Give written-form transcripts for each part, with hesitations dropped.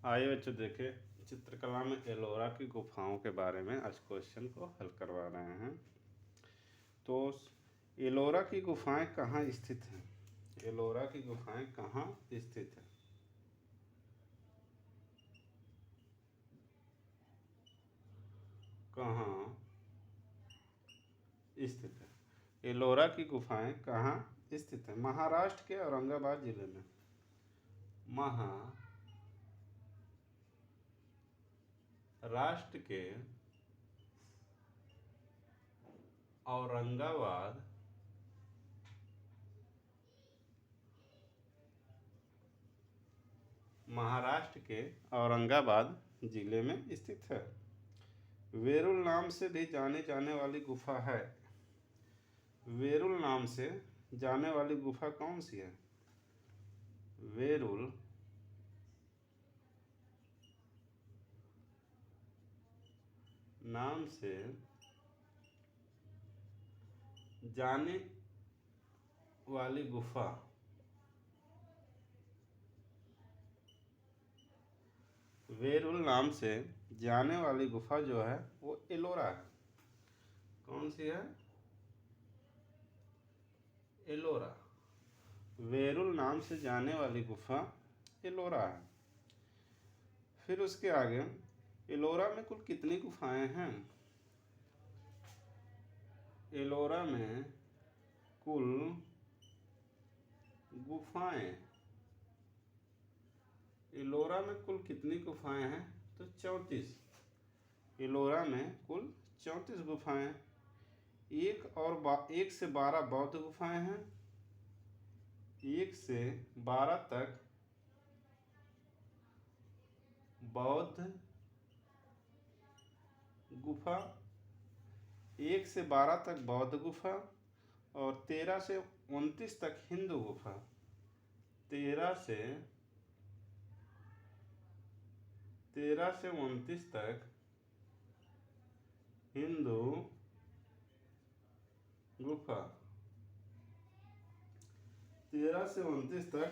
आइए बच्चों देखें, चित्रकला में एलोरा की गुफाओं के बारे में आज क्वेश्चन को हल करवा रहे हैं। तो एलोरा की गुफाएं कहाँ स्थित हैं? एलोरा की गुफाएं कहाँ स्थित हैं? कहाँ स्थित है? एलोरा की गुफाएं कहाँ स्थित है? महाराष्ट्र के औरंगाबाद जिले में। महाराष्ट्र के औरंगाबाद महाराष्ट्र के औरंगाबाद जिले में स्थित है। वेरुल नाम से भी जाने जाने वाली गुफा है। वेरुल नाम से जाने वाली गुफा कौन सी है? वेरुल नाम से जाने वाली गुफा वेरुल नाम से जाने वाली गुफा जो है वो एलोरा है। कौन सी है? एलोरा। वेरुल नाम से जाने वाली गुफा एलोरा है। फिर उसके आगे एलोरा में कुल कितनी गुफाएं हैं? एलोरा में कुल गुफाएं एलोरा में कुल कितनी गुफाएं हैं? तो 34। एलोरा में कुल 34 गुफाएं। एक से 12 बौद्ध गुफाएं हैं। 1 से 12 तक बौद्ध गुफा, 1 से 12 तक बौद्ध गुफा और 13 से 29 तक हिंदू गुफा। 13 से 29 तक हिंदू गुफा। 13 से 29 तक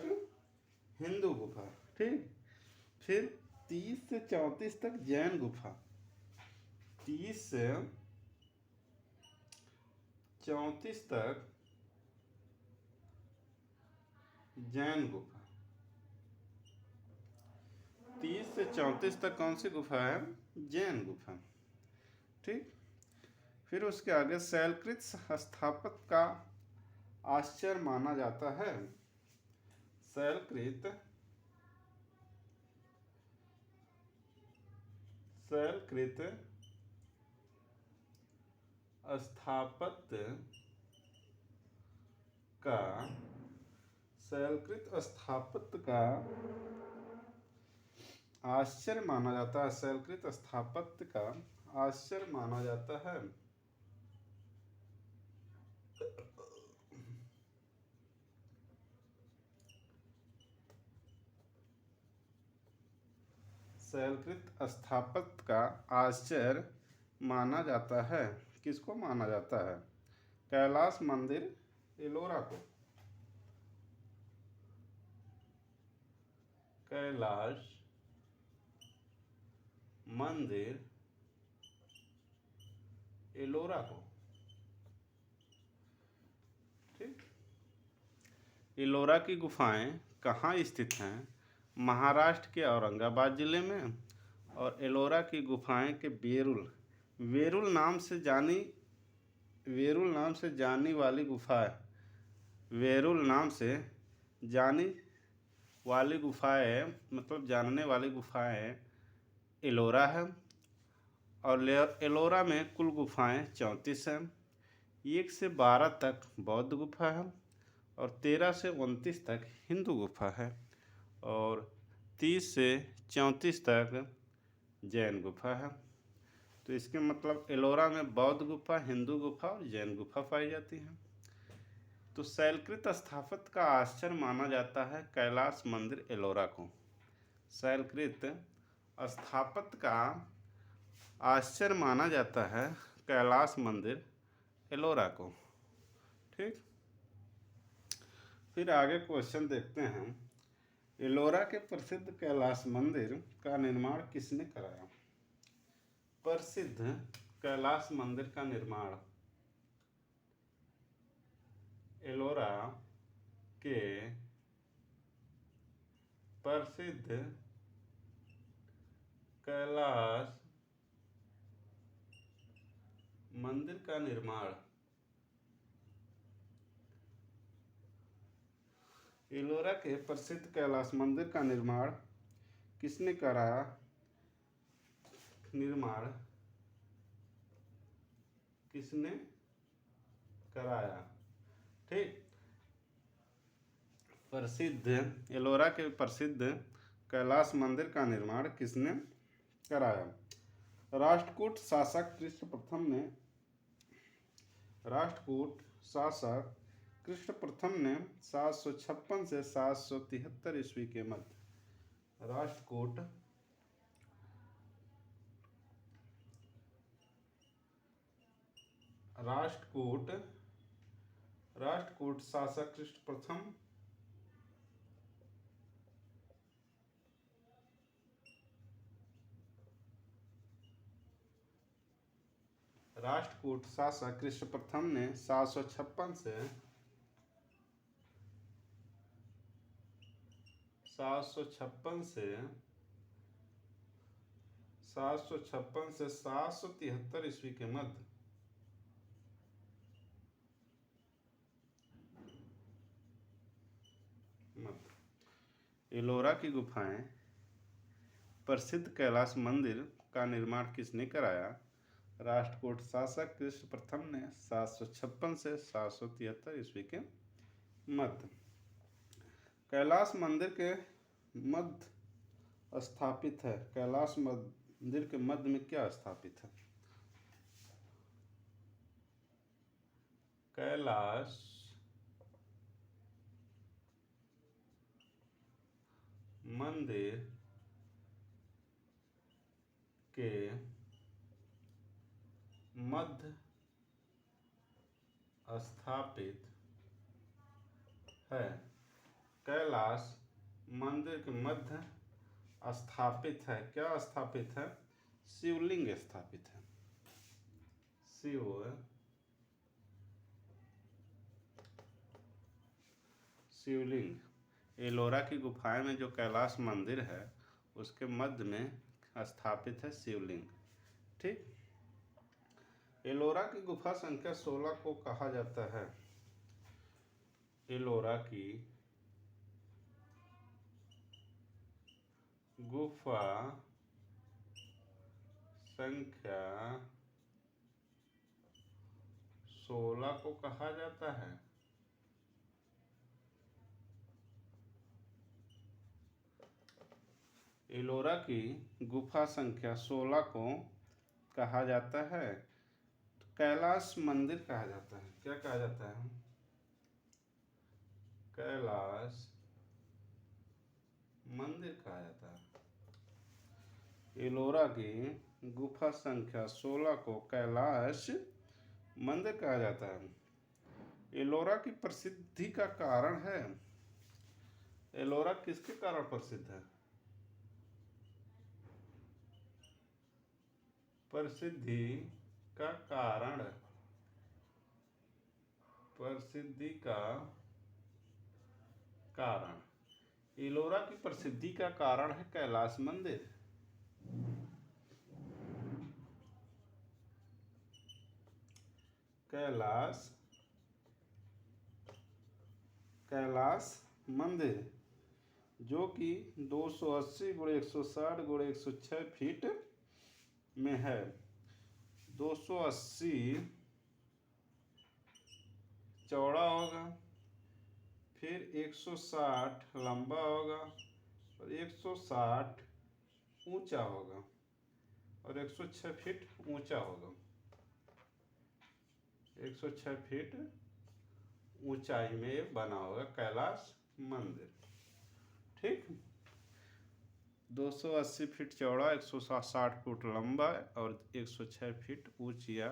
हिंदू गुफा। ठीक। फिर 30 से 34 तक जैन गुफा। 30 से 34 तक जैन गुफा। 30 से 34 तक कौन सी गुफा है? जैन गुफा। ठीक। फिर उसके आगे शैलकृत स्थापत्य का आश्चर्य माना जाता है। शैलकृत स्थापत्य का आश्चर्य माना जाता है। शैलकृत स्थापत्य का आश्चर्य माना जाता है। शैलकृत स्थापत्य का आश्चर्य माना जाता है। किसको माना जाता है? कैलाश मंदिर एलोरा को। कैलाश मंदिर एलोरा को। ठीक। एलोरा की गुफाएं कहाँ स्थित हैं? महाराष्ट्र के औरंगाबाद जिले में। और एलोरा की गुफाएं के वेरुल नाम से जानी वाली गुफा है। वेरुल नाम से जानी वाली गुफाएं मतलब जानने वाली गुफाएं एलोरा है। और एलोरा में कुल गुफाएं 34 हैं। 1 से 12 तक बौद्ध गुफा है और 13 से 29 तक हिंदू गुफा है और 30 से 34 तक जैन गुफा है। तो इसके मतलब एलोरा में बौद्ध गुफा, हिंदू गुफा और जैन गुफा पाई जाती है। तो शैलकृत स्थापत्य का आश्चर्य माना जाता है कैलाश मंदिर एलोरा को। शैलकृत स्थापत्य का आश्चर्य माना जाता है कैलाश मंदिर एलोरा को। ठीक। फिर आगे क्वेश्चन देखते हैं। एलोरा के प्रसिद्ध कैलाश मंदिर का निर्माण किसने कराया? प्रसिद्ध कैलाश मंदिर का निर्माण एलोरा के प्रसिद्ध कैलाश मंदिर का निर्माण एलोरा के प्रसिद्ध कैलाश मंदिर का निर्माण किसने कराया? निर्माण किसने कराया? ठीक। प्रसिद्ध एलोरा के प्रसिद्ध कैलाश मंदिर का निर्माण किसने कराया? राष्ट्रकूट शासक कृष्ण प्रथम ने राष्ट्रकूट शासक कृष्ण प्रथम ने 756 से 773 ईस्वी के मध्य राष्ट्रकूट शासक कृष्ण प्रथम राष्ट्रकूट शासक कृष्ण प्रथम ने 756 से 773 ईस्वी के मध्य एलोरा की गुफाएं प्रसिद्ध कैलाश मंदिर का निर्माण किसने कराया? राष्ट्रकूट शासक कृष्ण प्रथम ने 756 से 773 ईस्वी के मध्य। कैलाश मंदिर के मध्य स्थापित है। कैलाश मंदिर के मध्य में क्या स्थापित है? कैलाश मंदिर के मध्य स्थापित है। कैलाश मंदिर के मध्य स्थापित है। क्या स्थापित है? शिवलिंग स्थापित है। शिवलिंग। एलोरा की गुफाएं में जो कैलाश मंदिर है उसके मध्य में स्थापित है शिवलिंग। ठीक। एलोरा की गुफा संख्या 16 को कहा जाता है। एलोरा की गुफा संख्या 16 को कहा जाता है। एलोरा की गुफा संख्या 16 को कहा जाता है। कैलाश मंदिर कहा जाता है। क्या कहा जाता है? कैलाश मंदिर कहा जाता है। एलोरा की गुफा संख्या 16 को कैलाश मंदिर कहा जाता है। एलोरा की प्रसिद्धि का कारण है। एलोरा किसके कारण प्रसिद्ध है? प्रसिद्धि का कारण एलोरा की प्रसिद्धि का कारण है कैलाश मंदिर। कैलाश मंदिर जो कि 280 × 160 × 106 फीट में है। 280 चौड़ा होगा, फिर 160 लंबा होगा और 160 ऊंचा होगा और 106 फीट ऊंचा होगा। 106 फीट ऊंचाई में बना होगा कैलाश मंदिर। ठीक। 280 फीट चौड़ा, 160 फुट लंबा और 106 फीट ऊंचा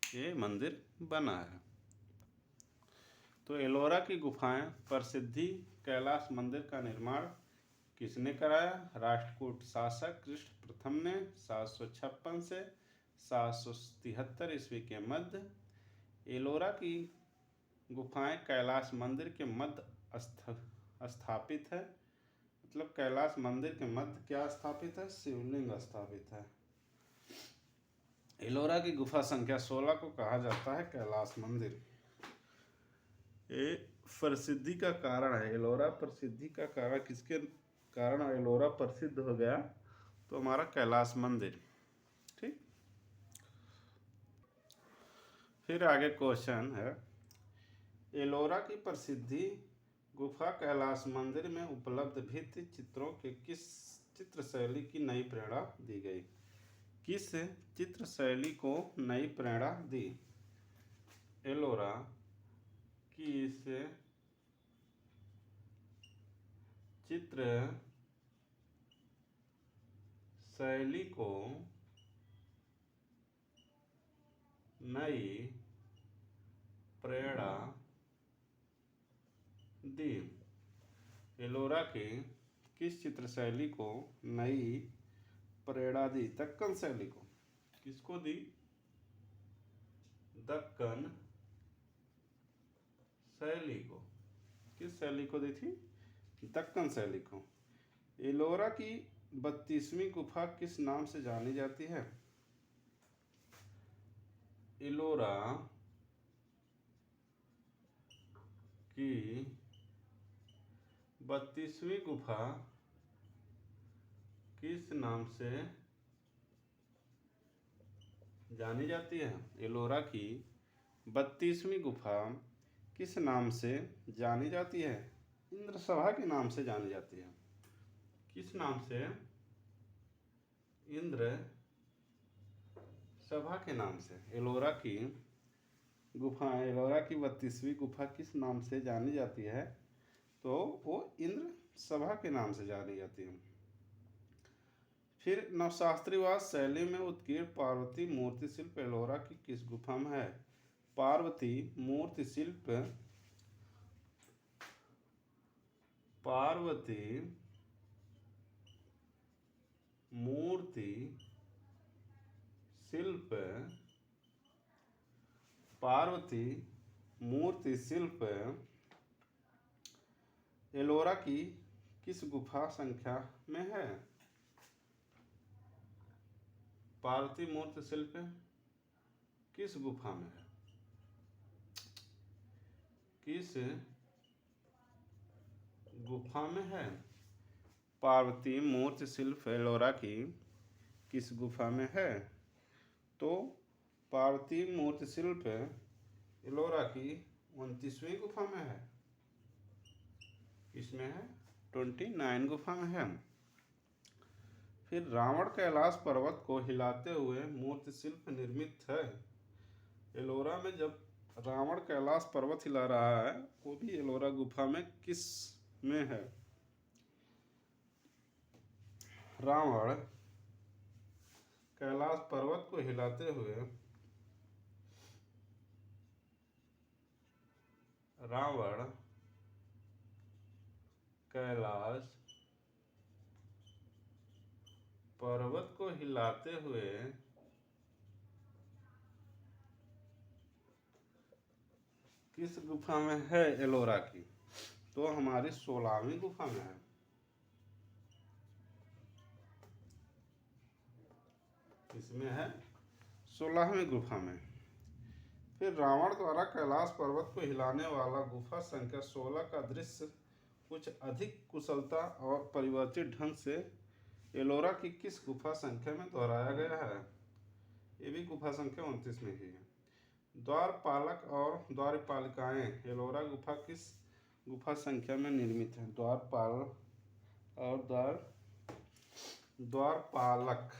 ये मंदिर बना है। तो एलोरा की गुफाएं प्रसिद्धि कैलाश मंदिर का निर्माण किसने कराया? राष्ट्रकूट शासक कृष्ण प्रथम ने 756 से 773 ईस्वी के मध्य। एलोरा की गुफाएं कैलाश मंदिर के मध्य स्थापित है। मतलब कैलाश मंदिर के मध्य क्या स्थापित है? शिवलिंग स्थापित है। एलोरा की गुफा संख्या 16 को कहा जाता है कैलाश मंदिर। ये प्रसिद्धि का कारण है। एलोरा प्रसिद्धि का कारण किसके कारण एलोरा प्रसिद्ध हो गया? तो हमारा कैलाश मंदिर। ठीक, फिर आगे क्वेश्चन है, एलोरा की प्रसिद्धि गुफा कैलाश मंदिर में उपलब्ध भित्ति चित्रों के किस चित्र शैली की नई प्रेरणा दी गई? किस चित्र शैली को नई प्रेरणा दी? एलोरा की इस चित्र शैली को नई प्रेरणा दी। एलोरा की किस चित्र शैली को नई प्रेरणा दी? दक्कन शैली को। किसको दी? दक्कन शैली को। किस शैली को दी थी? दक्कन शैली को। एलोरा की 32वीं गुफा किस नाम से जानी जाती है? एलोरा की 32वीं गुफा किस नाम से जानी जाती है? एलोरा की 32वीं गुफा किस नाम से जानी जाती है? इंद्र सभा के नाम से जानी जाती है। किस नाम से? इंद्र सभा के नाम से। एलोरा की गुफा, एलोरा की 32वीं गुफा किस नाम से जानी जाती है? तो वो इंद्र सभा के नाम से जानी जाती है। फिर नवशास्त्रीवाद शैली में उत्कीर्ण पार्वती मूर्ति शिल्प एलोरा की किस गुफा में है? पार्वती मूर्ति शिल्प, पार्वती मूर्ति शिल्प, पार्वती मूर्ति शिल्प एलोरा की किस गुफा संख्या में है? पार्वती मूर्ति शिल्प किस गुफा में है? किस गुफा में है? पार्वती मूर्ति शिल्प एलोरा की किस गुफा में है? तो पार्वती मूर्ति शिल्प एलोरा की 29वीं गुफा में है। इसमें है 29 गुफा में है। फिर रावण कैलाश पर्वत को हिलाते हुए मूर्ति शिल्प निर्मित है। एलोरा में जब रावण कैलाश पर्वत हिला रहा है, वो भी एलोरा गुफा में किस में है? रावण कैलाश पर्वत को हिलाते हुए रावण कैलाश पर्वत को हिलाते हुए किस गुफा में है एलोरा की? तो हमारी 16वीं गुफा में है। इसमें है 16वीं गुफा में। फिर रावण द्वारा कैलाश पर्वत को हिलाने वाला गुफा संख्या 16 का दृश्य कुछ अधिक कुशलता और परिवर्तित ढंग से एलोरा की किस गुफा संख्या में दोहराया गया है? ये भी गुफा संख्या 29 में ही है। द्वारपालक और द्वारपालिकाएं एलोरा गुफा किस गुफा संख्या में निर्मित है? द्वारपाल और द्वारपालक